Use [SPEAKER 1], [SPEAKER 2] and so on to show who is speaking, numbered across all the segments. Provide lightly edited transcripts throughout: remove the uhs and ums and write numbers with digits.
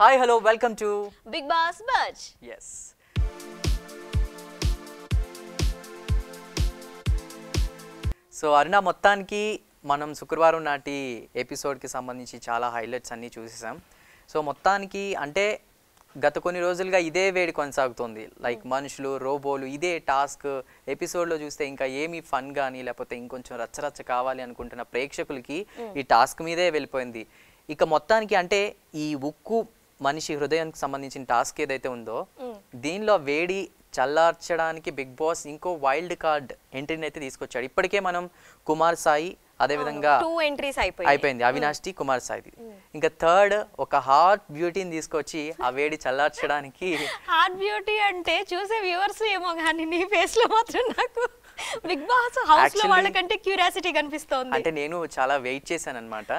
[SPEAKER 1] Hi, hello, welcome to
[SPEAKER 2] Big Boss Budge.
[SPEAKER 1] Yes. So Aruna మొత్తానికి మనం శుక్రవారం నాటి ఎపిసోడ్కి సంబంధించి చాలా హైలైట్స్ అన్నీ చూసేసాం. సో మొత్తానికి అంటే గత కొన్ని రోజులుగా ఇదే వేడి కొనసాగుతుంది. లైక్ మనుషులు, రోబోలు, ఇదే టాస్క్. ఎపిసోడ్లో చూస్తే ఇంకా ఏమి ఫన్ కానీ లేకపోతే ఇంకొంచెం రచ్చరచ్చ కావాలి అనుకుంటున్న ప్రేక్షకులకి ఈ టాస్క్ మీదే వెళ్ళిపోయింది. ఇక మొత్తానికి అంటే ఈ ఉక్కు మనిషి హృదయానికి సంబంధించిన టాస్క్ ఏదైతే ఉందో దీనిలో వేడి చల్లార్చడానికి బిగ్ బాస్ ఇంకో వైల్డ్ కార్డ్ ఎంట్రీని అయితే తీసుకొచ్చాడు. ఇప్పటికే మనం కుమార్ సాయి, అదే విధంగా
[SPEAKER 2] 2 ఎంట్రీస్
[SPEAKER 1] అయిపోయింది అవినాష్ టి, కుమార్ సాయిది. ఇంకా థర్డ్ ఒక హాట్ బ్యూటీని తీసుకొచ్చి ఆ వేడి చల్లార్చడానికి.
[SPEAKER 2] హాట్ బ్యూటీ అంటే చూసే వ్యూవర్స్ ఏమో కానీ నీ ఫేస్ లో మాత్రం నాకు బిగ్ బాస్ హౌస్ లో వాళ్ళకంటే క్యూరియాసిటీ కనిపిస్తోంది.
[SPEAKER 1] అంటే నేను చాలా వెయిట్ చేశాను అనమాట.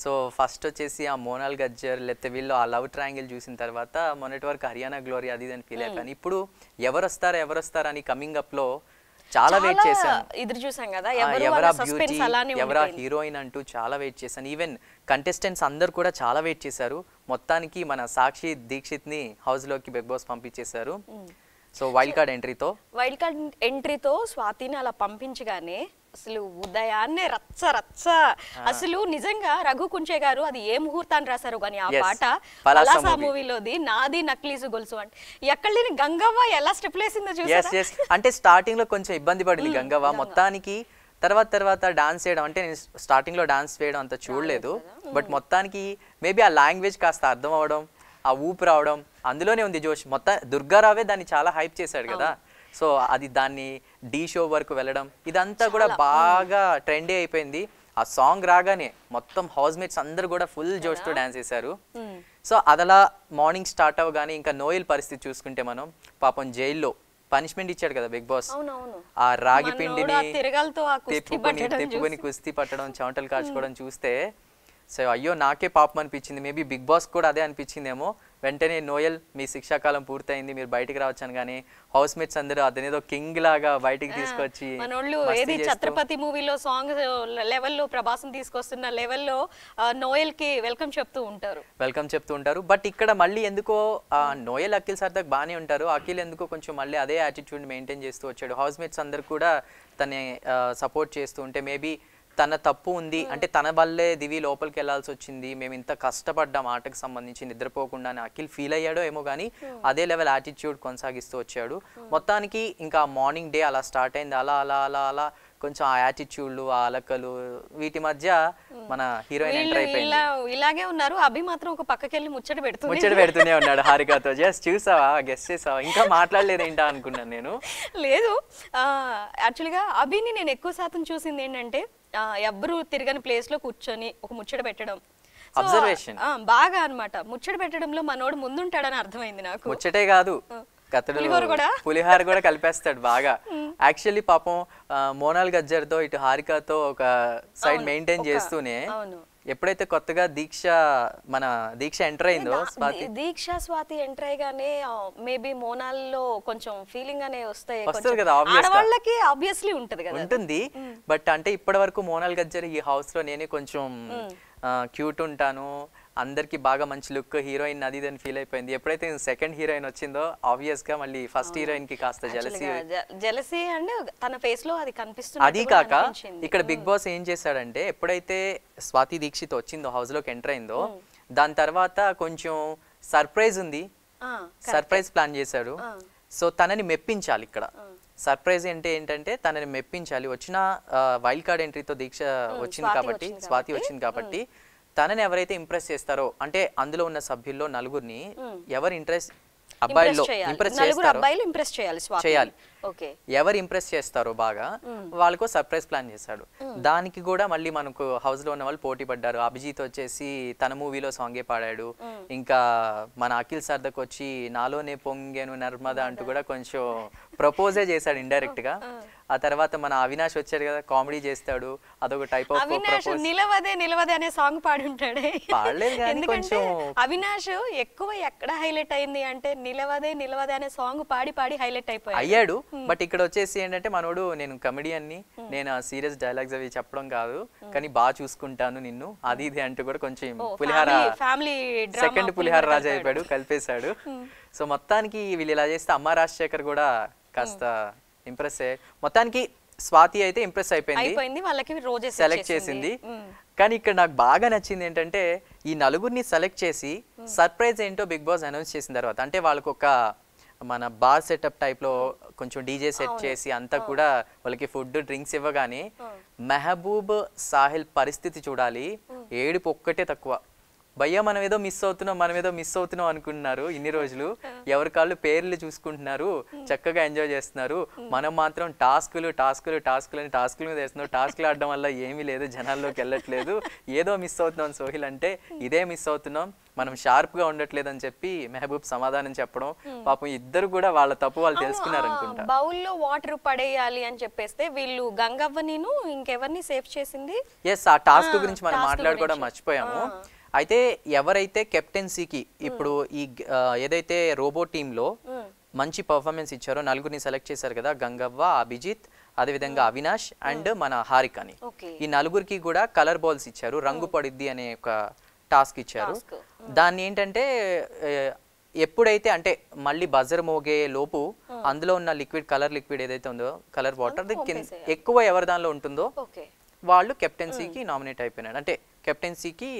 [SPEAKER 1] సో ఫస్ట్ వచ్చేసి ఆ మోనాల్ గజ్జర్ లేకపోతే వీళ్ళు ఆ లవ్ ట్రయాంగిల్ చూసిన తర్వాత మొన్నటి వరకు హర్యానా గ్లోరీ అది అని ఫీల్ అయిపోయాను. ఇప్పుడు ఎవరు వస్తారా అని కమింగ్ అప్ లో చాలా వెయిట్ చేశాను.
[SPEAKER 2] ఎదురు చూసాం కదా,
[SPEAKER 1] ఎవరా బ్యూటీ, ఎవరా హీరోయిన్ అంటూ చాలా వెయిట్ చేశాను. ఈవెన్ కంటెస్టెంట్స్ అందరు కూడా చాలా వెయిట్ చేశారు. మొత్తానికి మన సాక్షి దీక్షిత్ ని హౌస్ లోకి బిగ్ బాస్ పంపించేశారు. సో వైల్డ్ కార్డ్
[SPEAKER 2] ఎంట్రీతో స్వాతిని అలా పంపించగానే అసలు ఉదయాన్నే రచ్చ అసలు నిజంగా రఘు కుంచే గారు అది ఏ ముహూర్తాన్ని రాశారు కానీ ఆ పాట పలాసా మూవీలోది నాది నక్లీసు గొలుసు అంటే ఎక్కడ లేని గంగవ్వ ఎలా స్టెప్ వేసిందో చూసారా.
[SPEAKER 1] అంటే స్టార్టింగ్ లో కొంచెం ఇబ్బంది పడింది గంగవ్వ. మొత్తానికి తర్వాత డాన్స్ చేయడం అంటే నేను స్టార్టింగ్ లో డాన్స్ వేయడం అంత చూడలేదు. బట్ మొత్తానికి మేబీ ఆ లాంగ్వేజ్ కాస్త అర్థం అవడం, ఆ ఊపు రావడం అందులోనే ఉంది జోష్. మొత్తం దుర్గారావే దాన్ని చాలా హైప్ చేశాడు కదా. సో అది దాన్ని డీ షో వరకు వెళ్ళడం ఇదంతా కూడా బాగా ట్రెండీ అయిపోయింది. ఆ సాంగ్ రాగానే మొత్తం హౌస్ మేట్స్ అందరు కూడా ఫుల్ జోష్ తో డాన్స్ చేశారు. సో అదలా మార్నింగ్ స్టార్ట్ అవగానే ఇంకా నోయల్ పరిస్థితి చూసుకుంటే మనం పాపం జైల్లో పనిష్మెంట్ ఇచ్చాడు కదా బిగ్ బాస్. ఆ రాగి పిండిని తిప్పుకొని కుస్తీ పట్టడం, చెమటలు కాచుకోవడం చూస్తే సో అయ్యో నాకే పాపం అనిపించింది. మేబీ బిగ్ బాస్ కూడా అదే అనిపించిందేమో. వెంటనే నోయల్ మీ శిక్షాకాలం పూర్తయింది, మీరు బయటికి రావచ్చాను కానీ హౌస్ మేట్స్ అందరూ అదేదో కింగ్ లాగా బయటికి తీసుకొచ్చి
[SPEAKER 2] ఏది ఛత్రపతి మూవీలో సాంగ్ లెవెల్లో ప్రభాసం తీసుకొస్తున్న లెవెల్లో నోయల్ కి వెల్కమ్ చెప్తూ ఉంటారు.
[SPEAKER 1] బట్ ఇక్కడ మళ్ళీ ఎందుకో నోయల్ అఖిల్ సార్ దగ్గర బాగానే ఉంటారు. అఖిల్ ఎందుకో కొంచెం మళ్ళీ అదే యాటిట్యూడ్ మెయింటైన్ చేస్తూ వచ్చాడు. హౌస్ మేట్స్ అందరు కూడా తనే సపోర్ట్ చేస్తూ ఉంటే మేబీ తన తప్పు ఉంది అంటే తన వల్లే దివి లోపలికి వెళ్లాల్సి వచ్చింది, మేము ఇంత కష్టపడ్డాం ఆటకు సంబంధించి నిద్రపోకుండా అఖిల్ ఫీల్ అయ్యాడో ఏమో కానీ అదే లెవెల్ యాటిట్యూడ్ కొనసాగిస్తూ వచ్చాడు. మొత్తానికి ఇంకా మార్నింగ్ డే అలా స్టార్ట్ అయింది. అలా కొంచెం ఆ యాటిట్యూడ్లు, ఆ అలకలు వీటి మధ్య మన హీరోయిన్ ఎంటర్ అయిపోయింది.
[SPEAKER 2] ఇలాగే ఉన్నారు. అభి మాత్రం ఒక పక్కకెళ్ళి ముచ్చట
[SPEAKER 1] పెడుతూనే ఉన్నాడు హారికతో. జస్ట్ చూసావా, గెస్ట్ చేసావా, ఇంకా మాట్లాడలేదు ఏంటా అనుకున్నాను నేను.
[SPEAKER 2] లేదు, యాక్చువల్గా అభిని నేను ఎక్కువ శాతం చూసింది ఏంటంటే ఎవ్వరు తిరగని ప్లేస్ లో కూర్చొని ఒక ముచ్చట పెట్టడం,
[SPEAKER 1] అబ్జర్వేషన్
[SPEAKER 2] బాగా అన్నమాట. ముచ్చట పెట్టడంలో మనోడు ముందుంటాడని అర్థమైంది నాకు.
[SPEAKER 1] ముచ్చటే కాదు, పులిహార కూడా కలిపేస్తాడు బాగా. యాక్చువల్లీ పాపం మోనాల్ గజ్జర్ తో ఇటు హారికతో ఒక సైడ్ మెయింటైన్ చేస్తూనే ఎప్పుడైతే కొత్తగా మన దీక్ష ఎంటర్ అయిందో,
[SPEAKER 2] స్వాతి ఎంటర్ అయ్యగానే మేబీ మోనాల్లో కొంచెం ఫీలింగ్ అనే
[SPEAKER 1] వస్తుంది కదా,
[SPEAKER 2] వాళ్ళకి ఆబ్వియస్లీ ఉంటుంది.
[SPEAKER 1] బట్ అంటే ఇప్పటి వరకు మోనాల్ గజ్జర్ ఈ హౌస్ లో నేనే కొంచెం క్యూట్ ఉంటాను, అందరికి బాగా మంచి లుక్, హీరోయిన్ అది అని ఫీల్ అయిపోయింది. ఎప్పుడైతే సెకండ్ హీరోయిన్ వచ్చిందో ఆబ్వియస్ గా మళ్ళీ ఫస్ట్ హీరోయిన్ కి కాస్త
[SPEAKER 2] జెలసీ అంటే తన ఫేస్ లో అది కనిపిస్తుంది.
[SPEAKER 1] అది కాక ఇక్కడ బిగ్ బాస్ ఏం చేశాడంటే ఎప్పుడైతే స్వాతి దీక్షిత్ వచ్చిందో హౌస్ లోకి ఎంటర్ అయిందో దాని తర్వాత కొంచెం సర్ప్రైజ్ ఉంది, సర్ప్రైజ్ ప్లాన్ చేశాడు. సో తనని మెప్పించాలి. ఇక్కడ సర్ప్రైజ్ అంటే ఏంటంటే తనని మెప్పించాలి. వచ్చిన వైల్డ్ కార్డ్ ఎంట్రీతో దీక్ష వచ్చింది కాబట్టి, స్వాతి వచ్చింది కాబట్టి తనని ఎవరైతే ఇంప్రెస్ చేస్తారో అంటే అందులో ఉన్న సభ్యుల్లో నలుగురిని ఎవరు అబ్బాయిల్లో ఇంప్రెస్ చేయాలి, ఎవరు ఇంప్రెస్ చేస్తారో బాగా వాళ్ళకు సర్ప్రైజ్ ప్లాన్ చేశాడు. దానికి కూడా మళ్ళీ మనకు హౌస్ లో ఉన్న వాళ్ళు పోటీ పడ్డారు. అభిజిత్ వచ్చేసి తన మూవీలో సాంగే పాడాడు. ఇంకా మన అఖిల్ సర్దక్ వచ్చి నాలోనే పొంగేను నర్మదా అంటూ కూడా కొంచెం ప్రపోజే చేశాడు ఇండైరెక్ట్ గా. ఆ తర్వాత మన అవినాష్ వచ్చాడు కదా, కామెడీ చేస్తాడు, అదొక టైప్ ఆఫ్
[SPEAKER 2] అవినాష్ నిలవదే నిలవదే అనే సాంగ్ పాడి ఉంటాడే.
[SPEAKER 1] పాడలేదు కానీ
[SPEAKER 2] ఎందుకంటే
[SPEAKER 1] కొంచెం
[SPEAKER 2] అవినాష్ ఎక్కువ ఎక్కడ హైలైట్ అయింది అంటే నిలవదే నిలవదే అనే సాంగ్ పాడి పాడి హైలైట్
[SPEAKER 1] అయ్యాడు. బట్ ఇక్కడ వచ్చేసి ఏంటంటే మనోడు నేను కమెడియన్ ని, నేను సీరియస్ డైలాగ్స్ అవి చెప్పడం కాదు కానీ బాగా చూసుకుంటాను నిన్ను అది ఇది అంటూ కూడా కొంచెం పులిహార సెకండ్ పులిహార రాజా అయిపోయాడు, కలిపేశాడు. సో మొత్తానికి వీళ్ళు ఇలా చేస్తే అమ్మ రాజశేఖర్ కూడా కాస్త ఇంప్రెస్ అయ్యాయి. మొత్తానికి స్వాతి అయితే ఇంప్రెస్ అయిపోయింది,
[SPEAKER 2] వాళ్ళకి రోజే
[SPEAKER 1] సెలెక్ట్ చేసింది. కానీ ఇక్కడ నాకు బాగా నచ్చింది ఏంటంటే ఈ నలుగురిని సెలెక్ట్ చేసి సర్ప్రైజ్ ఏంటో బిగ్ బాస్ అనౌన్స్ చేసిన తర్వాత, అంటే వాళ్ళకు ఒక మన బార్ సెటప్ టైప్ లో కొంచెం డీజే సెట్ చేసి అంతా కూడా వాళ్ళకి ఫుడ్ డ్రింక్స్ ఇవ్వగానే మెహబూబ్ సాహిల్ పరిస్థితి చూడాలి, ఏడుపు ఒక్కటే తక్కువ. భయ్యా మనం ఏదో మిస్ అవుతున్నాం అనుకుంటున్నారు ఇన్ని రోజులు, ఎవరి కాళ్ళు పేర్లు చూసుకుంటున్నారు, చక్కగా ఎంజాయ్ చేస్తున్నారు, మనం మాత్రం టాస్కులు మీద వేస్తున్నాం, టాస్కులు ఆడడం వల్ల ఏమీ లేదు, జనాల్లోకి వెళ్ళట్లేదు, ఏదో మిస్ అవుతున్నాం సోహిల్ అంటే ఇదే మిస్ అవుతున్నాం, మనం షార్ప్ గా ఉండట్లేదు అని చెప్పి మెహబూబ్ సమాధానం చెప్పడం. పాపం ఇద్దరు కూడా వాళ్ళ తప్పు వాళ్ళు తెలుసుకున్నారు అనుకుంటా.
[SPEAKER 2] బౌల్లో వాటర్ పడేయాలి అని చెప్పేస్తే వీళ్ళు గంగవ్వని ఇంకెవరిని సేఫ్ చేసింది.
[SPEAKER 1] ఎస్, ఆ టాస్క్ గురించి మనం మాట్లాడుకోవడం మర్చిపోయాము. అయితే ఎవరైతే కెప్టెన్సీకి ఇప్పుడు ఈ ఏదైతే రోబో టీంలో మంచి పర్ఫార్మెన్స్ ఇచ్చారో నలుగురిని సెలెక్ట్ చేశారు కదా, గంగవ్వ, అభిజిత్, అదేవిధంగా అవినాష్ అండ్ మన హారికని, ఈ నలుగురికి కూడా కలర్ బాల్స్ ఇచ్చారు, రంగు పడిద్ది అనే ఒక టాస్క్ ఇచ్చారు. దాన్ని ఏంటంటే ఎప్పుడైతే అంటే మళ్ళీ బజర్ మోగే లోపు అందులో ఉన్న కలర్ లిక్విడ్ ఏదైతే ఉందో, కలర్ వాటర్ ఎక్కువ ఎవరి దానిలో ఉంటుందో వాళ్ళు కెప్టెన్సీకి నామినేట్ అయిపోయినాడు, అంటే కెప్టెన్సీకి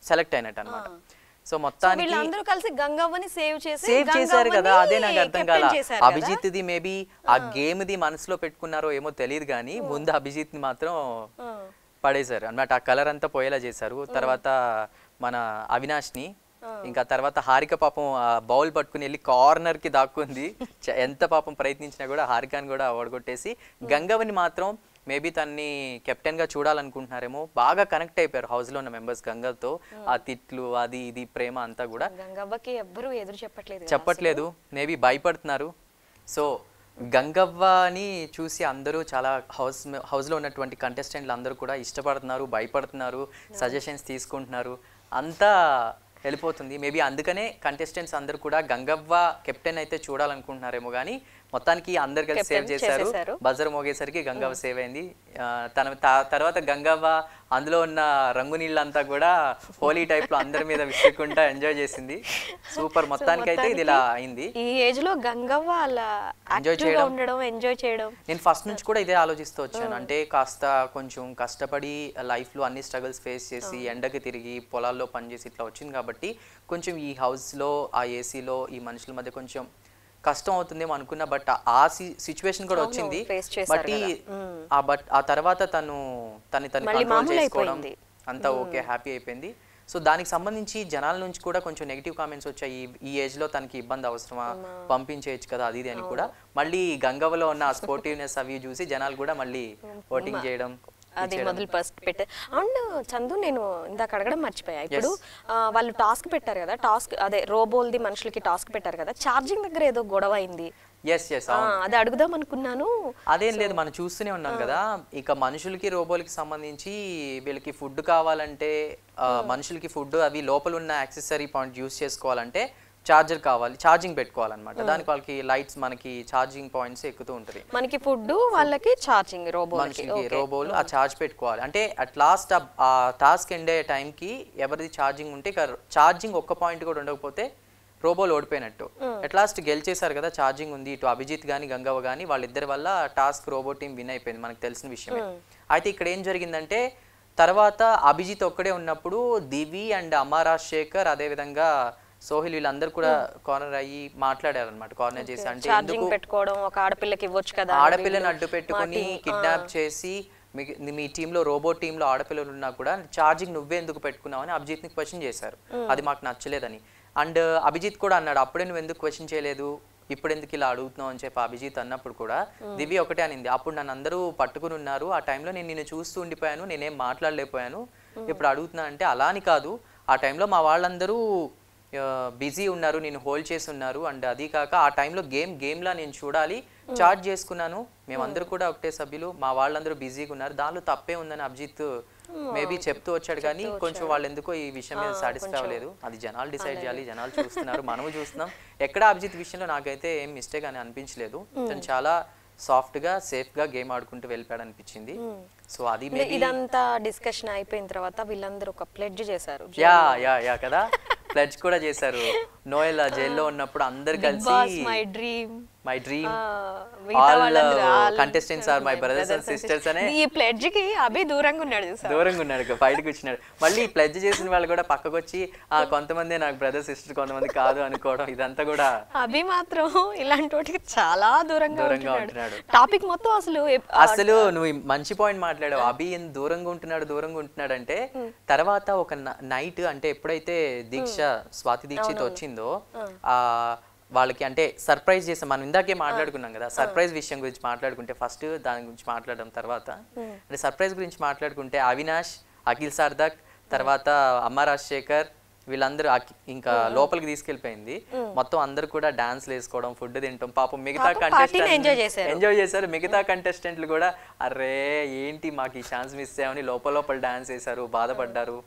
[SPEAKER 1] సెలెక్ట్ అయినట్టు అన్నమాట. సో మొత్తానికి
[SPEAKER 2] వీళ్ళందరూ కలిసి గంగవ్వని సేవ్
[SPEAKER 1] చేశారు కదా, అదే నాకు అర్థం కాల. అభిజిత్ ది మేబీ ఆ గేమ్ ది మనసులో పెట్టుకున్నారో ఏమో తెలియదు కానీ ముందు అభిజిత్ ని మాత్రం పడేశారు అన్నమాట, ఆ కలర్ అంతా పోయేలా చేశారు. తర్వాత మన అవినాష్ ని, ఇంకా తర్వాత హారిక పాపం బౌల్ పట్టుకుని వెళ్ళి కార్నర్ కి దాక్కుంది, ఎంత పాపం ప్రయత్నించినా కూడా హారికని కూడా ఓడగొట్టేసి గంగవ్వని మాత్రం మేబీ తన్ని కెప్టెన్ గా చూడాలనుకుంటున్నారేమో, బాగా కనెక్ట్ అయిపోయారు హౌస్ లో ఉన్న మెంబర్స్ గంగతో, ఆ తిట్లు అది ఇది ప్రేమ అంతా కూడా.
[SPEAKER 2] గంగవ్వకి ఎవ్వరూ ఎదురు
[SPEAKER 1] చెప్పట్లేదు, మేబీ భయపడుతున్నారు. సో గంగవ్వని చూసి అందరూ చాలా హౌస్ లో ఉన్నటువంటి కంటెస్టెంట్లు అందరూ కూడా ఇష్టపడుతున్నారు, భయపడుతున్నారు, సజెషన్స్ తీసుకుంటున్నారు, అంతా వెళ్ళిపోతుంది. మేబీ అందుకనే కంటెస్టెంట్స్ అందరూ కూడా గంగవ్వ కెప్టెన్ అయితే చూడాలనుకుంటున్నారేమో కానీ మొత్తానికి అందరు కలిసి సేవ్ చేశారు. బజర్ మోగేసరికి గంగవ్వ సేవ్ అయింది. తర్వాత గంగవ్వ అందులో ఉన్న రంగు నీళ్ళంతా కూడా హోలీ టైప్ లో అందరి మీద విసుకుంటా ఎంజాయ్ చేసింది. సూపర్, మొత్తానికి అయితే ఇది ఇలా అయింది.
[SPEAKER 2] ఈ ఏజ్ లో గంగవ్వ అలా ఎంజాయ్ చేయడం
[SPEAKER 1] నేను ఫస్ట్ నుంచి కూడా ఇదే ఆలోచిస్తూ వచ్చాను. అంటే కాస్త కొంచెం కష్టపడి లైఫ్ లో అన్ని స్ట్రగుల్స్ ఫేస్ చేసి ఎండకి తిరిగి పొలాల్లో పనిచేసి ఇట్లా వచ్చింది కాబట్టి కొంచెం ఈ హౌస్ లో ఆ ఏసీలో ఈ మనుషుల మధ్య కొంచెం కష్టం అవుతుందేమో అనుకున్నా. బట్ ఆ సిచ్యువేషన్ కూడా వచ్చింది. బట్ ఆ తర్వాత తను కంట్రోల్ చేసుకోవడం అంతా ఓకే, హ్యాపీ అయిపోయింది. సో దానికి సంబంధించి జనాల నుంచి కూడా కొంచెం నెగిటివ్ కామెంట్స్ వచ్చాయి. ఈ ఏజ్ లో తనకి ఇబ్బంది అవసరమా, పంపించేయచ్చు కదా అది ఇది అని కూడా. మళ్ళీ గంగవ్వలో ఉన్న స్పోర్టివ్నెస్ అవి చూసి జనాలు కూడా మళ్ళీ ఓటింగ్ చేయడం
[SPEAKER 2] అది మొదలు ఫస్ట్ పెట్టే. అండ్ చందు, నేను ఇందాక అడగడం మర్చిపోయా. ఇప్పుడు వాళ్ళు టాస్క్ పెట్టారు కదా, టాస్క్ అదే రోబోల్ది మనుషులకి టాస్క్ పెట్టారు కదా, ఛార్జింగ్ దగ్గర ఏదో గొడవ అయింది. అది అడుగుదాం అనుకున్నాను.
[SPEAKER 1] అదేం లేదు, మనం చూస్తూనే ఉన్నాం కదా. ఇక మనుషులకి రోబోలకి సంబంధించి వీళ్ళకి ఫుడ్ కావాలంటే, మనుషులకి ఫుడ్ అవి లోపల ఉన్న యాక్సెసరీ పాయింట్ యూస్ చేసుకోవాలంటే చార్జర్ కావాలి, ఛార్జింగ్ పెట్టుకోవాలన్నమాట. దానికి వాళ్ళకి లైట్స్, మనకి ఛార్జింగ్ పాయింట్స్ ఎక్కుతూ ఉంటుంది.
[SPEAKER 2] మనకి ఫుడ్, వాళ్ళకి ఛార్జింగ్,
[SPEAKER 1] రోబోలు ఆ ఛార్జ్ పెట్టుకోవాలి. అంటే అట్ లాస్ట్ ఆ టాస్క్ ఎండ్ అయ్యే టైంకి ఎవరిది ఛార్జింగ్ ఉంటే, ఛార్జింగ్ ఒక్క పాయింట్ కూడా ఉండకపోతే రోబోలు ఓడిపోయినట్టు. అట్ లాస్ట్ గెలిచేశారు కదా, ఛార్జింగ్ ఉంది. ఇటు అభిజిత్ గానీ గంగవ్వ గానీ వాళ్ళిద్దరి వల్ల టాస్క్ రోబో టీం విన్ అయిపోయింది, మనకు తెలిసిన విషయమే. అయితే ఇక్కడ ఏం జరిగిందంటే, తర్వాత అభిజిత్ ఒక్కడే ఉన్నప్పుడు దివి అండ్ అమ్మ రాజశేఖర్ అదేవిధంగా సోహిల్ వీళ్ళందరూ కూడా కార్నర్ అయ్యి మాట్లాడారు అనమాట. కార్నర్ చేసి అంటే ఆడపిల్లని అడ్డు పెట్టుకుని కిడ్నాప్ చేసి మీ టీంలో రోబో టీంలో ఆడపిల్లలు ఉన్నా కూడా ఛార్జింగ్ నువ్వే ఎందుకు పెట్టుకున్నావు అని అభిజిత్ ని క్వశ్చన్ చేశారు. అది మాకు నచ్చలేదని. అండ్ అభిజిత్ కూడా అన్నాడు, అప్పుడే నువ్వు ఎందుకు క్వశ్చన్ చేయలేదు, ఇప్పుడు ఎందుకు ఇలా అడుగుతున్నావు అని చెప్పి అభిజిత్ అన్నప్పుడు కూడా దివ్య ఒకటే అనింది, అప్పుడు నన్ను అందరూ పట్టుకుని ఉన్నారు, ఆ టైంలో నేను నిన్ను చూస్తూ ఉండిపోయాను, నేనేం మాట్లాడలేకపోయాను, ఇప్పుడు అడుగుతున్నా అంటే అలా అని కాదు, ఆ టైంలో మా వాళ్ళందరూ బిజీ ఉన్నారు, నేను హోల్డ్ చేసి ఉన్నారు. అండ్ అది కాక ఆ టైంలో గేమ్లా నేను చూడాలి, చార్జ్ చేసుకున్నాను. మేమందరూ కూడా ఒకటే సభ్యులు, మా వాళ్ళందరూ బిజీగా ఉన్నారు, దానిలో తప్పే ఉందని అభిజిత్ మేబీ చెప్తూ వచ్చాడు. కానీ కొంచెం వాళ్ళు ఎందుకో ఈ విషయం మీద సాటిస్ఫై అవ్వలేదు. అది జనాలు డిసైడ్ చేయాలి, జనాలు చూస్తున్నారు, మనము చూస్తున్నాం. ఎక్కడ అభిజిత్ విషయంలో నాకైతే ఏం మిస్టేక్ అని అనిపించలేదు. తను చాలా సాఫ్ట్ గా సేఫ్ గా గేమ్ ఆడుకుంటూ వెళ్ళిపోయాడు అనిపించింది. సో అది
[SPEAKER 2] ఇదంతా డిస్కషన్ అయిపోయిన తర్వాత వీళ్ళందరూ ఒక ప్లెడ్జ్ చేశారు.
[SPEAKER 1] యా కదా, ప్లెడ్జ్ కూడా చేశారు. నోయల్ జైల్లో ఉన్నప్పుడు అందరు కలిసి my dream all contestants are my brothers and sisters అనే
[SPEAKER 2] ఈ ప్లెడ్జ్ కి అభి దూరంగా
[SPEAKER 1] ఉన్నాడు, బయటకు వచ్చినాడు. మళ్ళీ ప్లెడ్జ్ చేసిన వాళ్ళు కూడా పక్కకు వచ్చి కొంతమంది నాకు బ్రదర్ సిస్టర్, కొంతమంది కాదు అనుకోవడం, ఇదంతా కూడా.
[SPEAKER 2] అభి మాత్రం ఇలాంటి వాటికి చాలా దూరంగా ఉంటున్నాడు. టాపిక్ మొత్తం
[SPEAKER 1] అసలు నువ్వు మంచి పాయింట్ మాట్లాడావు. అభి దూరంగా ఉంటున్నాడు అంటే తర్వాత ఒక నైట్ అంటే ఎప్పుడైతే స్వాతి దీక్షిత్ వచ్చిందో వాళ్ళకి అంటే సర్ప్రైజ్ చేసాం. మనం ఇందాకే మాట్లాడుకున్నాం కదా, సర్ప్రైజ్ విషయం గురించి మాట్లాడుకుంటే ఫస్ట్ దాని గురించి మాట్లాడడం తర్వాత అంటే సర్ప్రైజ్ గురించి మాట్లాడుకుంటే అవినాష్, అఖిల్ సార్దక్, తర్వాత అమ్మ రాజశేఖర్ వీళ్ళందరూ ఇంకా లోపలికి తీసుకెళ్లిపోయింది. మొత్తం అందరు కూడా డాన్స్లు వేసుకోవడం, ఫుడ్ తింటాం. పాపం మిగతా కంటెస్టెంట్ ఎంజాయ్ చేశారు. మిగతా కంటెస్టెంట్లు కూడా అరే ఏంటి మాకు ఈ ఛాన్స్ మిస్ అయ్యామని లోపల డాన్స్ వేశారు, బాధపడ్డారు.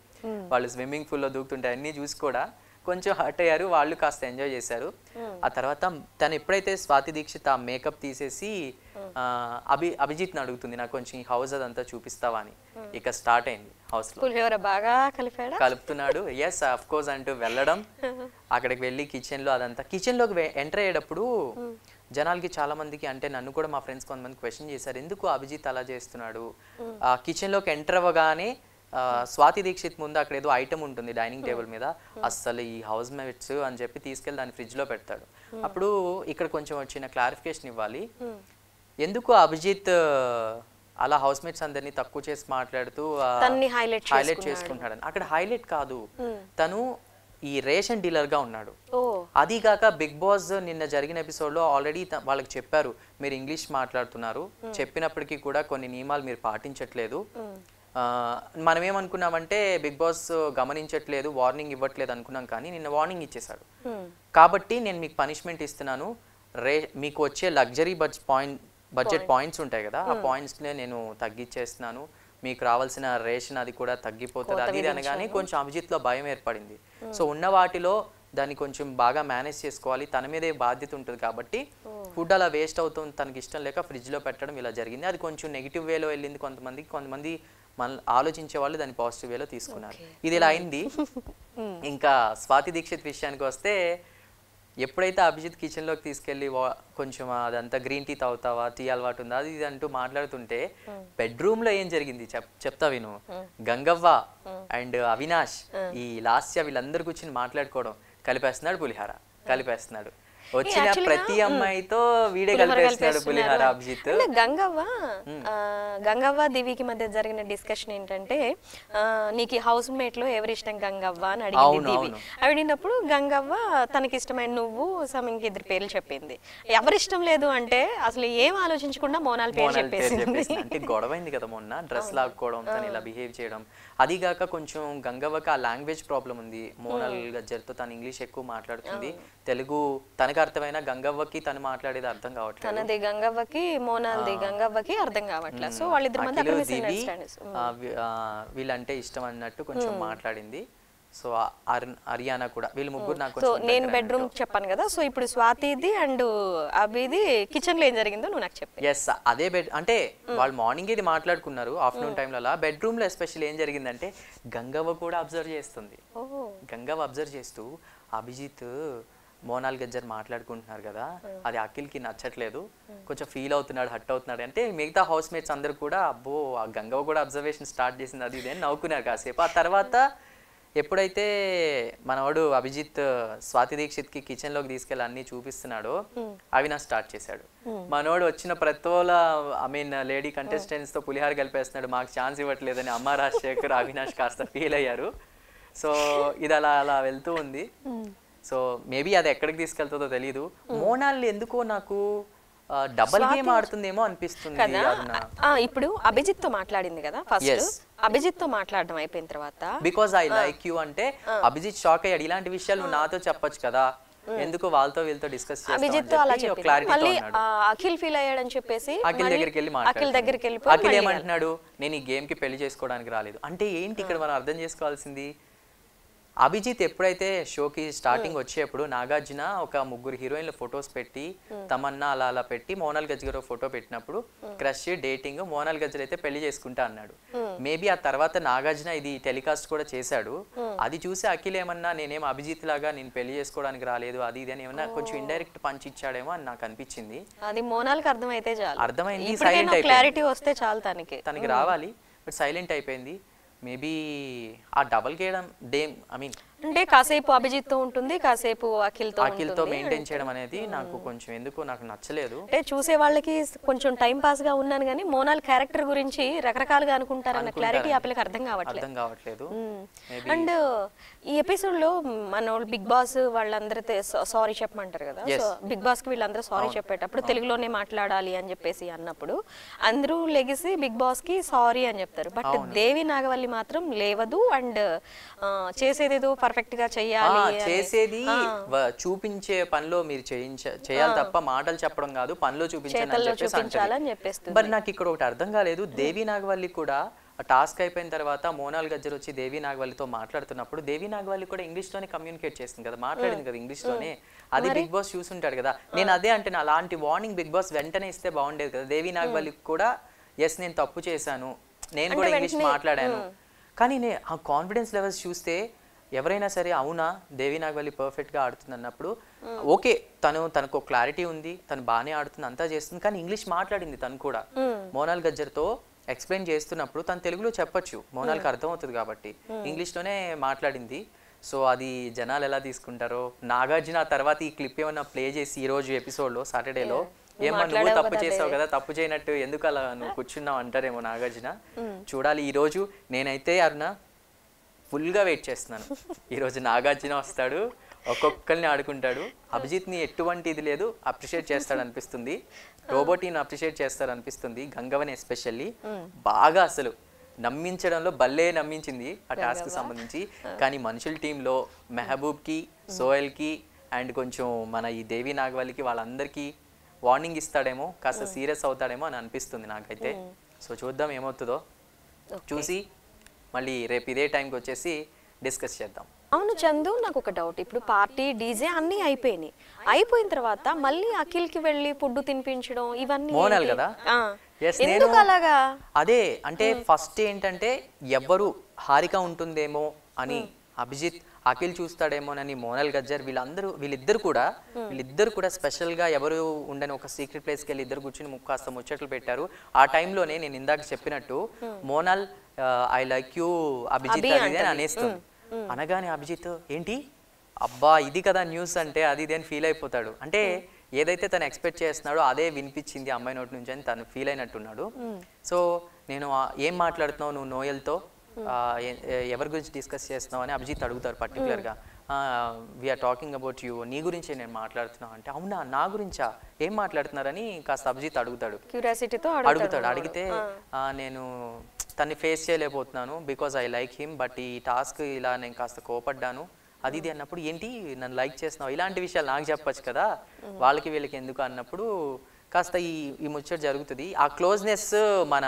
[SPEAKER 1] వాళ్ళు స్విమ్మింగ్ పూల్లో దూకుతుంటే అన్ని చూసి కూడా కొంచెం హర్ట్ అయ్యారు. వాళ్ళు కాస్త ఎంజాయ్ చేశారు. ఆ తర్వాత తను ఎప్పుడైతే స్వాతి దీక్షిత్ ఆ మేకప్ తీసేసి అభిజిత్ని అడుగుతుంది, నాకు కొంచెం ఈ హౌస్ అదంతా చూపిస్తావా అని. ఇక స్టార్ట్ అయింది హౌస్ లో,
[SPEAKER 2] బాగా
[SPEAKER 1] కలుపుతున్నాడు. ఎస్ అఫ్ కోర్స్ అంటూ వెళ్ళడం, అక్కడికి వెళ్ళి కిచెన్ లో అదంతా. కిచెన్ లోకి ఎంటర్ అయ్యేటప్పుడు జనాలకి చాలా మందికి అంటే నన్ను కూడా మా ఫ్రెండ్స్ కొంతమంది క్వశ్చన్ చేశారు, ఎందుకు అభిజిత్ అలా చేస్తున్నాడు. కిచెన్ లోకి ఎంటర్ అవ్వగానే స్వాతి దీక్షిత్ ముందు అక్కడ ఏదో ఐటమ్ ఉంటుంది డైనింగ్ టేబుల్ మీద, అస్సలు ఈ హౌస్ మేట్స్ అని చెప్పి తీసుకెళ్ళి దాన్ని ఫ్రిడ్జ్ లో పెడతాడు. అప్పుడు ఇక్కడ కొంచెం వచ్చిన క్లారిఫికేషన్ ఇవ్వాలి, ఎందుకు అభిజిత్ అలా హౌస్ మేట్స్ అందరినీ తక్కువ చేసి మాట్లాడుతూ హైలైట్ చేసుకుంటాడని. అక్కడ హైలైట్ కాదు, తను ఈ రేషన్ డీలర్ గా ఉన్నాడు. అది కాక బిగ్ బాస్ నిన్న జరిగిన ఎపిసోడ్ లో ఆల్రెడీ వాళ్ళకి చెప్పారు, మీరు ఇంగ్లీష్ మాట్లాడుతున్నారు, చెప్పినప్పటికీ కూడా కొన్ని నియమాలు మీరు పాటించట్లేదు. మనం ఏమనుకున్నామంటే బిగ్ బాస్ గమనించట్లేదు, వార్నింగ్ ఇవ్వట్లేదు అనుకున్నాం. కానీ నిన్న వార్నింగ్ ఇచ్చేసాడు. కాబట్టి నేను మీకు పనిష్మెంట్ ఇస్తున్నాను, మీకు వచ్చే లగ్జరీ బడ్జెట్ పాయింట్స్ ఉంటాయి కదా, ఆ పాయింట్స్నే నేను తగ్గించేస్తున్నాను, మీకు రావాల్సిన రేషన్ అది కూడా తగ్గిపోతుంది. అది అనగానే కొంచెం అభిజిత్లో భయం ఏర్పడింది. సో ఉన్న వాటిలో దాన్ని కొంచెం బాగా మేనేజ్ చేసుకోవాలి, తన మీదే బాధ్యత ఉంటుంది. కాబట్టి ఫుడ్ అలా వేస్ట్ అవుతుంది, తనకి ఇష్టం లేక ఫ్రిడ్జ్లో పెట్టడం ఇలా జరిగింది. అది కొంచెం నెగిటివ్ వేలో వెళ్ళింది కొంతమంది మన ఆలోచించే వాళ్ళు దాన్ని పాజిటివ్ వేలో తీసుకున్నారు. ఇది ఇలా అయింది. ఇంకా స్వాతి దీక్షిత్ విషయానికి వస్తే, ఎప్పుడైతే అభిజిత్ కిచెన్లోకి తీసుకెళ్ళి కొంచెం అదంతా గ్రీన్ టీ తాగుతావా, టీ అలవాటు ఉందా, అది ఇది అంటూ మాట్లాడుతుంటే బెడ్రూమ్లో ఏం జరిగింది చెప్తా విను. గంగవ్వ అండ్ అవినాష్, ఈ లాస్య వీళ్ళందరూ కూర్చొని మాట్లాడుకోవడం, కలిపేస్తున్నాడు పులిహార, కలిపేస్తున్నాడు. వచ్చిన ప్రతి అమ్మాయితో వీడే కలిపేస్తున్నాడు పులిహార అభిజిత్.
[SPEAKER 2] గంగవ్వ దివికి మధ్య జరిగిన డిస్కషన్ ఏంటంటే, నీకు హౌస్ మేట్ లో ఎవరి ఇష్టం గంగవ్వ అని అడిగింది దివి. అడిగినప్పుడు గంగవ్వ తనకి ఇష్టమైన నువ్వు ఇంక ఇద్దరు పేర్లు చెప్పింది. ఎవరిష్టం లేదు అంటే అసలు ఏం ఆలోచించకుండా మోనాల్ పేరు చెప్పేసింది.
[SPEAKER 1] అంటే గొడవైంది కదా మొన్న, డ్రెస్ లాక్కోవడం, తను ఇలా బిహేవ్ చేయడం. అదిగాక కొంచెం గంగవ్వకి ఆ లాంగ్వేజ్ ప్రాబ్లం ఉంది. మోనాల్ గజ్జర్తో తను ఇంగ్లీష్ ఎక్కువ మాట్లాడుతుంది, తెలుగు తనకు అర్థమైన గంగవ్వకి తను మాట్లాడేది అర్థం కావట్లేదు.
[SPEAKER 2] తనది గంగవ్వకి, మోనాల్ది గంగవ్వకి అర్థం కావట్లేదు. సో వాళ్ళిద్దరి మధ్య అక్కడ మిస్అండర్స్టాండింగ్స్.
[SPEAKER 1] వీళ్ళంటే ఇష్టం అన్నట్టు కొంచెం మాట్లాడింది. సో హర్యానా కూడా, వీళ్ళు ముగ్గురు నాకు.
[SPEAKER 2] సో నేను బెడ్రూమ్ చెప్పాను కదా, సో ఇప్పుడు స్వాతిది అండ్ అభిది కిచెన్ లో ఏం జరిగిందో నువ్వు నాకు చెప్పు.
[SPEAKER 1] ఎస్, అదే బెడ్ అంటే వాళ్ళు మార్నింగ్ ఇది మాట్లాడుకున్నారు ఆఫ్టర్నూన్ టైంలో. అలా బెడ్రూమ్ లో ఎస్పెషల్ ఏం జరిగిందంటే, గంగవ్వ కూడా అబ్జర్వ్ చేస్తుంది. గంగవ్వ అబ్జర్వ్ చేస్తూ, అభిజిత్ మోనాల్ గజ్జర్ మాట్లాడుకుంటున్నారు కదా, అది అఖిల్కి నచ్చట్లేదు, కొంచెం ఫీల్ అవుతున్నాడు, హట్ అవుతున్నాడు అంటే మిగతా హౌస్ మేట్స్ అందరు కూడా అబ్బో ఆ గంగవ్వ కూడా అబ్జర్వేషన్ స్టార్ట్ చేసింది అది ఇది అని నవ్వుకున్నారు కాసేపు. ఆ తర్వాత ఎప్పుడైతే మనవాడు అభిజిత్ స్వాతి దీక్షిత్కి కిచెన్లోకి తీసుకెళ్ళి అన్ని చూపిస్తున్నాడో, అవినాష్ స్టార్ట్ చేశాడు. మనోడు వచ్చిన ప్రతోల లేడీ కంటెస్టెంట్స్తో పులిహార కలిపేస్తున్నాడు, మాకు ఛాన్స్ ఇవ్వట్లేదని అమ్మ రాజశేఖర్, అవినాష్ కాస్త ఫీల్ అయ్యారు. సో ఇది అలా అలా వెళ్తూ ఉంది. సో మేబీ అది ఎక్కడికి తీసుకెళ్తుందో తెలియదు. మోనాల్ ఎందుకో నాకు డబల్ గేమ్ ఆడుతుందేమో అనిపిస్తుంది.
[SPEAKER 2] ఇప్పుడు అభిజిత్ తో మాట్లాడింది కదా ఫస్ట్, అభిజిత్ తో మాట్లాడడం అయిపోయిన తర్వాత
[SPEAKER 1] బికాజ్ ఐ లైక్ యూ అంటే అభిజిత్ షాక్ అయ్యాడు, ఇలాంటి విషయాలు నువ్వు నాతో చెప్పొచ్చు కదా, ఎందుకు వాళ్ళతో వీళ్ళతో డిస్కస్
[SPEAKER 2] అభిజిత్ తో అలా చెప్పి మళ్ళీ అఖిల్ ఫీల్ అయ్యాడని చెప్పేసి
[SPEAKER 1] అఖిల్ దగ్గరికి వెళ్ళి
[SPEAKER 2] అఖిల్ దగ్గరికి
[SPEAKER 1] మాట్లాడాడు.
[SPEAKER 2] వెళ్ళిపోయి
[SPEAKER 1] అఖిల్ ఏమంటున్నాడు, నేను ఈ గేమ్ కి పెళ్లి చేసుకోవడానికి రాలేదు అంటే ఏంటి ఇక్కడ మనం అర్థం చేసుకోవాల్సింది. అభిజిత్ ఎప్పుడైతే షోకి స్టార్టింగ్ వచ్చేప్పుడు నాగార్జున ఒక 3 హీరోయిన్ల ఫొటోస్ పెట్టి తమన్నా అలా అలా పెట్టి మోనాల్ గజ్జర్ ఫోటో పెట్టినప్పుడు క్రష్ డేటింగ్ మోనాల్ గజ్జర్ అయితే పెళ్లి చేసుకుంటా అన్నాడు. మేబీ ఆ తర్వాత నాగార్జున ఇది టెలికాస్ట్ కూడా చేశాడు. అది చూసి అఖిల్ ఏమన్నా నేనేం అభిజిత్ లాగా నేను పెళ్లి చేసుకోవడానికి రాలేదు అది ఇది అని ఏమన్నా కొంచెం ఇండైరెక్ట్ పంచ్ ఇచ్చాడేమో అని నాకు అనిపించింది.
[SPEAKER 2] అది మోనాల్కి అర్థమైతే చాలు,
[SPEAKER 1] అర్థమైంది, సైలెంట్ అయిపోయింది.
[SPEAKER 2] క్లారిటీ వస్తే చాలు
[SPEAKER 1] తనకి రావాలి, బట్ సైలెంట్ అయిపోయింది. మేబీ ఆ డబల్ గేయడం ఐ మీన్
[SPEAKER 2] అంటే కాసేపు అభిజిత్ తో ఉంటుంది, కాసేపు
[SPEAKER 1] అఖిల్తో మెయింటైన్ చేయడం అనేది నాకు కొంచెం ఎందుకో నాకు నచ్చలేదు.
[SPEAKER 2] అంటే చూసే వాళ్ళకి కొంచెం టైం పాస్ గా ఉన్నాను కానీ మోనాల్ క్యారెక్టర్ గురించి రకరకాలుగా అనుకుంటారన్న క్లారిటీ ఆ పిల్లకి అర్థం
[SPEAKER 1] కావట్లేదు.
[SPEAKER 2] అండ్ ఈ ఎపిసోడ్ లో మన బిగ్ బాస్ వాళ్ళందరితో సారీ చెప్పమంటారు కదా, సో బిగ్ బాస్ కి వీళ్ళందరూ సారీ చెప్పేటప్పుడు తెలుగులోనే మాట్లాడాలి అని చెప్పేసి అన్నప్పుడు అందరూ లెగిసి బిగ్ బాస్ కి సారీ అని చెప్తారు. బట్ దేవి నాగవల్లి మాత్రం లేవదు అండ్ చేసేదేదో పర్ఫెక్ట్ గా చెయ్యాలి,
[SPEAKER 1] చేసేది చూపించే పనిలో మీరు చేయాలి తప్ప మాటలు చెప్పడం కాదు, పనిలో చూపించాలని చెప్పేసి. బట్ నాకు ఇక్కడ ఒకటి అర్థం కాలేదు, దేవి నాగవల్లి కూడా టాస్క్ అయిపోయిన తర్వాత మోనాల్ గజ్జర్ వచ్చి దేవి నాగవల్లితో మాట్లాడుతున్నప్పుడు దేవి నాగవల్లి కూడా ఇంగ్లీష్ లోనే కమ్యూనికేట్ చేస్తుంది కదా, మాట్లాడింది కదా ఇంగ్లీష్ లోనే. అది బిగ్ బాస్ చూసుంటాడు కదా. నేను అదే అంటే అలాంటి వార్నింగ్ బిగ్ బాస్ వెంటనే ఇస్తే బాగుండేది కదా. దేవి నాగవల్లికి కూడా ఎస్ నేను తప్పు చేశాను, నేను కూడా ఇంగ్లీష్ మాట్లాడాను, కానీ ఆ కాన్ఫిడెన్స్ లెవెల్స్ చూస్తే ఎవరైనా సరే అవునా దేవి నాగవల్లి పర్ఫెక్ట్ గా ఆడుతుంది అన్నప్పుడు ఓకే, తనకు క్లారిటీ ఉంది, తను బాగానే ఆడుతుంది అంతా చేస్తుంది, కానీ ఇంగ్లీష్ మాట్లాడింది తను కూడా. మోనాల్ గజ్జర్ తో ఎక్స్ప్లెయిన్ చేస్తున్నప్పుడు తను తెలుగులో చెప్పొచ్చు, మోనాల్కి అర్థం అవుతుంది కాబట్టి ఇంగ్లీష్ లోనే మాట్లాడింది. సో అది జనాలు ఎలా తీసుకుంటారో. నాగార్జున తర్వాత ఈ క్లిప్ ఏమన్నా ప్లే చేసి ఈ రోజు ఎపిసోడ్ లో సాటర్డేలో ఏమో నువ్వు తప్పు చేసావు కదా, తప్పు చేయనట్టు ఎందుకు అలా నువ్వు కూర్చున్నావు అంటారేమో నాగార్జున. చూడాలి ఈ రోజు. నేనైతే అరుణ ఫుల్ గా వెయిట్ చేస్తున్నాను. ఈ రోజు నాగార్జున వస్తాడు, ఒక్కొక్కరిని ఆడుకుంటాడు, అభిజిత్ ని ఎటువంటి ఇది లేదు అప్రిషియేట్ చేస్తాడు అనిపిస్తుంది, రోబోటీని అప్రిషియేట్ చేస్తాడు అనిపిస్తుంది, గంగవని ఎస్పెషల్లీ బాగా అసలు నమ్మించడంలో భలే నమ్మించింది ఆ టాస్క్ సంబంధించి. కానీ మనుషుల టీంలో మెహబూబ్ కి సోయల్ కి అండ్ కొంచెం మన ఈ దేవి నాగవల్లికి వాళ్ళందరికీ వార్నింగ్ ఇస్తాడేమో, కాస్త సీరియస్ అవుతాడేమో అని అనిపిస్తుంది నాకైతే. సో చూద్దాం ఏమవుతుందో, చూసి మళ్ళీ రేపు ఇదే టైంకి వచ్చేసి డిస్కస్ చేద్దాం.
[SPEAKER 2] అవును చందు, నాకు ఒక డౌట్. ఇప్పుడు పార్టీ డీజే అన్ని అయిపోయినాయి, అయిపోయిన తర్వాత మళ్ళీ అఖిల్ కి వెళ్ళి ఫుడ్ తినిపించడం ఇవన్నీ
[SPEAKER 1] మోనాల్ కదా.
[SPEAKER 2] ఎందుకు అలాగా?
[SPEAKER 1] అదే అంటే ఫస్ట్ ఏంటంటే ఎవరు హారిక ఉంటుందేమో అని అభిజిత్ అఖిల్ చూస్తాడేమోనని మోనాల్ గజ్జర్ వీళ్ళిద్దరు కూడా స్పెషల్ గా ఎవరు ఉండని ఒక సీక్రెట్ ప్లేస్ కి వెళ్ళి ఇద్దరు కూర్చుని కాస్త ముచ్చట్లు పెట్టారు. ఆ టైంలోనే నేను ఇందాక చెప్పినట్టు Monal I like you Abhijeet అని అనేస్తుంది. అనగానే అభిజిత్ ఏంటి అబ్బా ఇది కదా న్యూస్ అంటే అది ఇది అని ఫీల్ అయిపోతాడు. అంటే ఏదైతే తను ఎక్స్పెక్ట్ చేస్తున్నాడో అదే వినిపించింది అమ్మాయి నోటి నుంచి అని తను ఫీల్ అయినట్టున్నాడు. సో నేను ఏం మాట్లాడుతున్నావు నువ్వు నోయల్తో, ఎవరి గురించి డిస్కస్ చేస్తున్నావు అని అభిజిత్ అడుగుతారు పర్టికులర్గా. వీఆర్ టాకింగ్ అబౌట్ యూ, నీ గురించే నేను మాట్లాడుతున్నావు అంటే అవునా నా గురించా ఏం మాట్లాడుతున్నారని కాస్త అభిజిత్ అడుగుతాడు,
[SPEAKER 2] క్యూరియాసిటీతో
[SPEAKER 1] అడిగితే నేను తన్ని ఫేస్ చేయలేకపోతున్నాను because I like him, but ఈ టాస్క్ ఇలా నేను కాస్త కోపడ్డాను అది ఇది అన్నప్పుడు ఏంటి నన్ను లైక్ చేస్తున్నావు ఇలాంటి విషయాలు నాకు చెప్పచ్చు కదా వాళ్ళకి వీళ్ళకి ఎందుకు అన్నప్పుడు కాస్త ఈ ముచ్చట జరుగుతుంది. ఆ క్లోజ్నెస్ మన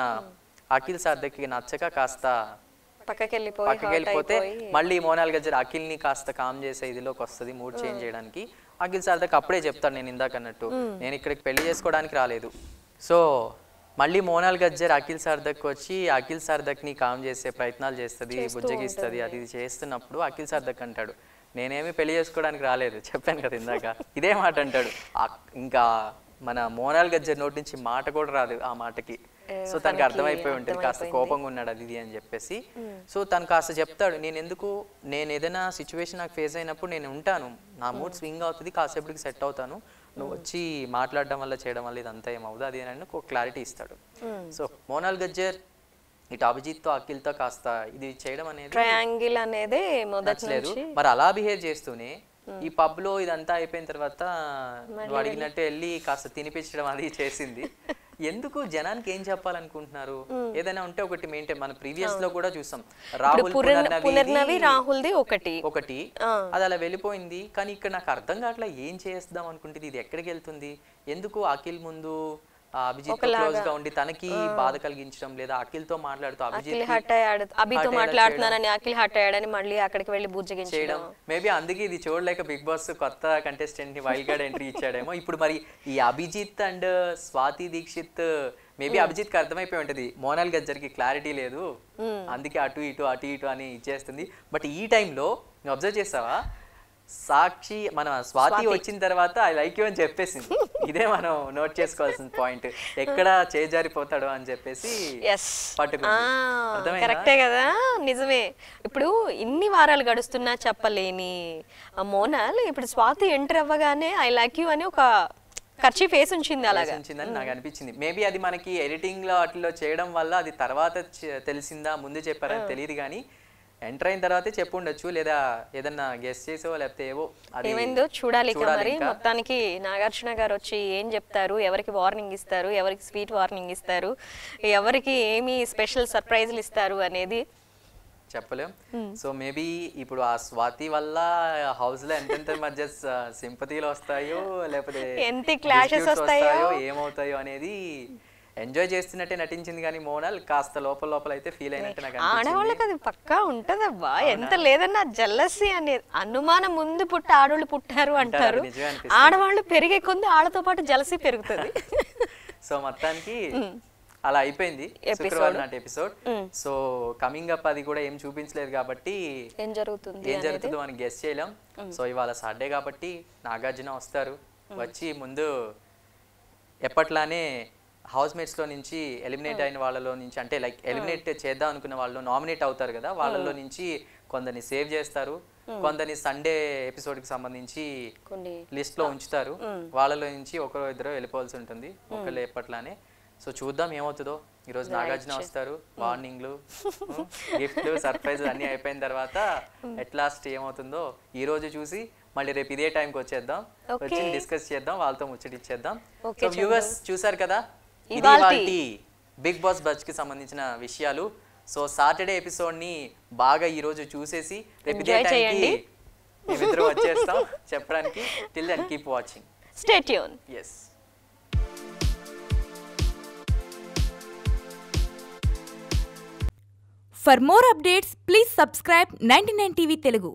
[SPEAKER 1] అఖిల్ సార్దకి నచ్చక కాస్త పక్కకి వెళ్ళిపోతే మళ్ళీ మోనాల్ గజ్జర్ అఖిల్ని కాస్త కామ్ చేసే ఇదిలోకి వస్తుంది, మూడ్ చేంజ్ చేయడానికి. అఖిల్ సార్దక్ అప్పుడే చెప్తాను నేను ఇందాక అన్నట్టు నేను ఇక్కడికి పెళ్లి చేసుకోవడానికి రాలేదు. సో మళ్ళీ మోనాల్ గజ్జర్ అఖిల్ సార్దక్ వచ్చి అఖిల్ సార్దక్ని కామ్ చేసే ప్రయత్నాలు చేస్తుంది, బుజ్జగిస్తుంది, అది ఇది చేస్తున్నప్పుడు అఖిల్ సార్దక్ అంటాడు నేనేమి పెళ్లి చేసుకోవడానికి రాలేదు చెప్పాను కదా ఇందాక, ఇదే మాట అంటాడు. ఇంకా మన మోనాల్ గజ్జర్ నోటి నుంచి మాట కూడా రాదు ఆ మాటకి. సో తనకి అర్థమైపోయి ఉంటుంది కాస్త కోపంగా ఉన్నాడు అది ఇది అని చెప్పేసి. సో తను కాస్త చెప్తాడు నేను ఏదైనా సిచ్యువేషన్ నాకు ఫేస్ అయినప్పుడు నేను ఉంటాను, నా మూడ్ స్వింగ్ అవుతుంది, కాసేపటికి సెట్ అవుతాను, నువ్వు వచ్చి మాట్లాడడం వల్ల చేయడం వల్ల ఇదంతా ఏమవుతుంది అది అని ఒక క్లారిటీ ఇస్తాడు. సో మోనాల్ గజ్జర్ ఇటు అభిజిత్తో అఖిల్తో కాస్త ఇది చేయడం అనేది
[SPEAKER 2] ట్రయాంగిల్ అనేది
[SPEAKER 1] నచ్చలేదు. మరి అలా బిహేవ్ చేస్తూనే ఈ పబ్ లో ఇదంతా అయిపోయిన తర్వాత నువ్వు అడిగినట్టు వెళ్ళి కాస్త తినిపించడం అది చేసింది. ఎందుకు జనానికి ఏం చెప్పాలనుకుంటున్నారు? ఏదైనా ఉంటే ఒకటి మెయింటైన్. మన ప్రీవియస్ లో కూడా చూసాం, రాహుల్
[SPEAKER 2] పునర్నవి రాహుల్ది ఒకటి
[SPEAKER 1] అది అలా వెళ్ళిపోయింది. కానీ ఇక్కడ నాకు అర్థం కావట్లా ఏం చేద్దాం అనుకుంటుంది, ఇది ఎక్కడికి వెళ్తుంది? ఎందుకు అఖిల్ ముందు అభిజిత్ క్లోజ్ గా ఉండి తనకి బాధ కలిగించడం, లేదా అఖిల్ తో మాట్లాడుతూ
[SPEAKER 2] అభితో మాట్లాడుతున్నానని అఖిల్ హట్ అయ్యాడని మళ్ళీ అక్కడికి వెళ్ళి బుజ్జగించడం.
[SPEAKER 1] మేబీ అందుకే ఇది చూడలేక బిగ్ బాస్ కొత్త కంటెస్టెంట్ ని వైల్డ్ కార్డ్ ఎంట్రీ ఇచ్చాడేమో. ఇప్పుడు మరి ఈ అభిజిత్ అండ్ స్వాతి దీక్షిత్, మేబీ అభిజిత్ కి అర్థమైపోయి ఉంటది మోనాల్ గజ్జర్కి క్లారిటీ లేదు, అందుకే అటు ఇటు అని ఇచ్చేస్తుంది. బట్ ఈ టైంలో నువ్వు అబ్జర్వ్ చేసావా, సాక్షి మన స్వాతి వచ్చిన తర్వాత ఐ లైక్ యూ అని చెప్పేసింది. ఇదే మనం నోట్ చేసుకోవాల్సిన పాయింట్, ఎక్కడ చేజారిపోతాడో అని చెప్పేసి పట్టుకుంది.
[SPEAKER 2] కరెక్టే కదా, నిజమే. ఇప్పుడు ఇన్ని వారాలు గడుస్తున్నా చెప్పలేని మోనాల్ ఇప్పుడు స్వాతి ఎంటర్ అవ్వగానే ఐ లైక్ యూ అని ఒక ఖర్చు ఫేస్ ఉంచింది, అలాగా
[SPEAKER 1] ఉంచిందని నాకు అనిపించింది. మేబీ అది మనకి ఎడిటింగ్ లో వాటిలో చేయడం వల్ల అది తర్వాత తెలిసిందా, ముందు చెప్పారని తెలియదు. కానీ ఎంటర్ అయిన తర్వాతే చెప్పు ఉండొచ్చు, లేదా ఏదన్నా గెస్ట్ చేసో లేకపోతే ఏవో
[SPEAKER 2] ఏమైందో చూడాలి. మరి మొత్తానికి నాగార్జున గారు వచ్చి ఏం చెప్తారు, ఎవరికి వార్నింగ్ ఇస్తారు, ఎవరికి స్వీట్ వార్నింగ్ ఇస్తారు, ఎవరికి ఏమి స్పెషల్ సర్ప్రైజ్లు ఇస్తారు అనేది
[SPEAKER 1] చెప్పలేం. సో మేబీ ఇప్పుడు ఆ స్వాతి వల్ల హౌస్ లో ఎంతెంత మధ్య సింపతిలు వస్తాయో, లేకపోతే
[SPEAKER 2] ఎంత క్లాషెస్ వస్తాయో,
[SPEAKER 1] ఏమవుతాయో అనేది ఎంజాయ్ చేస్తున్నట్టే నటించింది. కానీ మోనాల్ కాస్త లోపల అయితే ఫీల్ అయినట్టు నాకు అనిపించింది.
[SPEAKER 2] ఆడవాళ్ళకి అది పక్కా ఉంటదబ్బా, ఎంత లేదన్నా జెల్లసీ అనేది. అనుమానం ముందు ఆడవాళ్ళు పుట్టారు అంటారు, ఆడవాళ్ళు పెరిగే కొంది ఆడతో పాటు జెలసీ పెరుగుతుంది.
[SPEAKER 1] సో మొత్తానికి అలా అయిపోయింది శుక్రవారం నాటి ఎపిసోడ్. సో కమింగ్ అప్ అది కూడా ఏం చూపించలేదు కాబట్టి
[SPEAKER 2] ఏం జరుగుతుందో
[SPEAKER 1] మనం గెస్ చేయలేం. సో ఇవాళ సాటర్డే కాబట్టి నాగార్జున వస్తారు, వచ్చి ముందు ఎప్పట్లానే హౌస్ మేట్స్ లో నుంచి ఎలిమినేట్ అయిన వాళ్ళలో నుంచి, అంటే లైక్ ఎలిమినేట్ చేద్దాం అనుకున్న వాళ్ళు నామినేట్ అవుతారు కదా, వాళ్ళలో నుంచి కొందరిని సేవ్ చేస్తారు, కొందరిని సండే ఎపిసోడ్ కి సంబంధించి లిస్ట్ లో ఉంచుతారు. వాళ్ళలో నుంచి ఒకరో ఇద్దరు వెళ్ళిపోవాల్సి ఉంటుంది, ఒకళ్ళు ఎప్పట్లానే. సో చూద్దాం ఏమవుతుందో. ఈరోజు నాగార్జున వస్తారు, వార్నింగ్లు, గిఫ్ట్లు, సర్ప్రైజ్ అన్ని అయిపోయిన తర్వాత ఎట్ లాస్ట్ ఏమవుతుందో ఈ రోజు చూసి మళ్ళీ రేపు ఇదే టైంకి వచ్చేద్దాం, వచ్చి డిస్కస్ చేద్దాం, వాళ్ళతో ముచ్చటిచ్చేద్దాం. సో వ్యూవర్స్ చూసారు కదా, ఇది వాటి బిగ్ బాస్ బజ్ కి సంబంధించిన విషయాలు. సో సాటర్డే ఎపిసోడ్ ని బాగా ఈ రోజు చూసేసి రేపు ఇదే టైంకి మేమిద్దరం వచ్చేస్తాం చెప్పడానికి. Till then keep watching,
[SPEAKER 2] stay tune.
[SPEAKER 1] yes.
[SPEAKER 3] For more updates, please subscribe 99 TV Telugu.